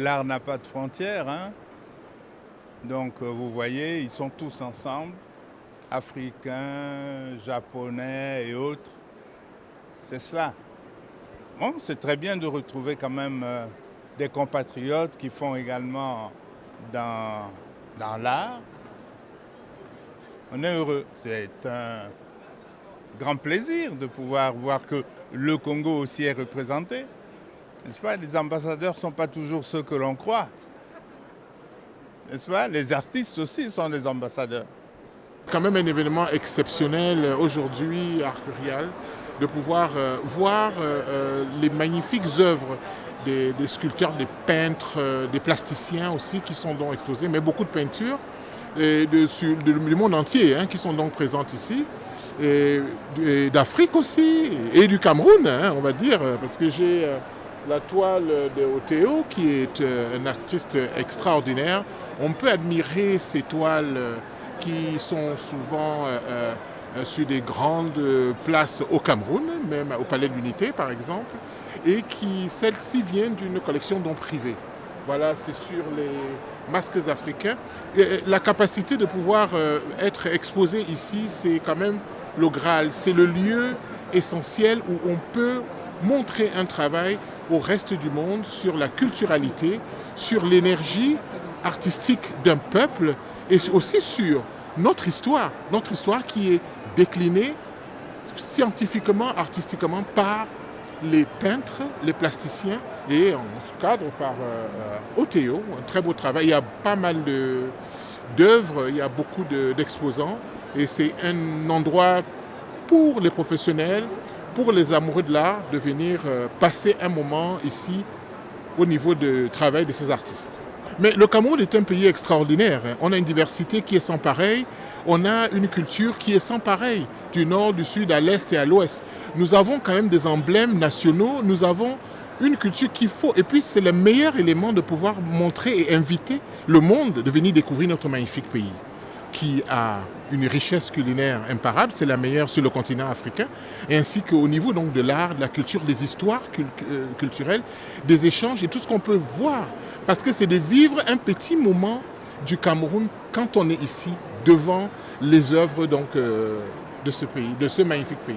L'art n'a pas de frontières, hein. Donc vous voyez, ils sont tous ensemble, africains, japonais et autres. C'est cela. Bon, c'est très bien de retrouver quand même des compatriotes qui font également dans l'art. On est heureux. C'est un grand plaisir de pouvoir voir que le Congo aussi est représenté. N'est-ce pas? Les ambassadeurs ne sont pas toujours ceux que l'on croit. N'est-ce pas? Les artistes aussi sont des ambassadeurs. Quand même un événement exceptionnel aujourd'hui à Arcurial, de pouvoir voir les magnifiques œuvres des sculpteurs, des peintres, des plasticiens aussi qui sont donc exposés, mais beaucoup de peintures du monde entier qui sont donc présentes ici, et d'Afrique aussi, et du Cameroun, on va dire, parce que j'ai la toile de Oteo qui est un artiste extraordinaire. On peut admirer ces toiles qui sont souvent sur des grandes places au Cameroun, même au Palais de l'Unité par exemple, et qui celles-ci viennent d'une collection donc privée. Voilà, c'est sur les masques africains. Et la capacité de pouvoir être exposé ici, c'est quand même le Graal, c'est le lieu essentiel où on peut montrer un travail au reste du monde sur la culturalité, sur l'énergie artistique d'un peuple et aussi sur notre histoire qui est déclinée scientifiquement, artistiquement par les peintres, les plasticiens et en ce cadre par Oteo, un très beau travail. Il y a pas mal d'œuvres, il y a beaucoup d'exposants et c'est un endroit pour les professionnels, pour les amoureux de l'art de venir passer un moment ici au niveau du travail de ces artistes. Mais le Cameroun est un pays extraordinaire. On a une diversité qui est sans pareil. On a une culture qui est sans pareil, du nord, du sud, à l'est et à l'ouest. Nous avons quand même des emblèmes nationaux. Nous avons une culture qu'il faut. Et puis, c'est le meilleur élément de pouvoir montrer et inviter le monde de venir découvrir notre magnifique pays, qui a une richesse culinaire imparable, c'est la meilleure sur le continent africain, ainsi qu'au niveau donc de l'art, de la culture, des histoires culturelles, des échanges et tout ce qu'on peut voir. Parce que c'est de vivre un petit moment du Cameroun quand on est ici, devant les œuvres donc, de ce pays, de ce magnifique pays.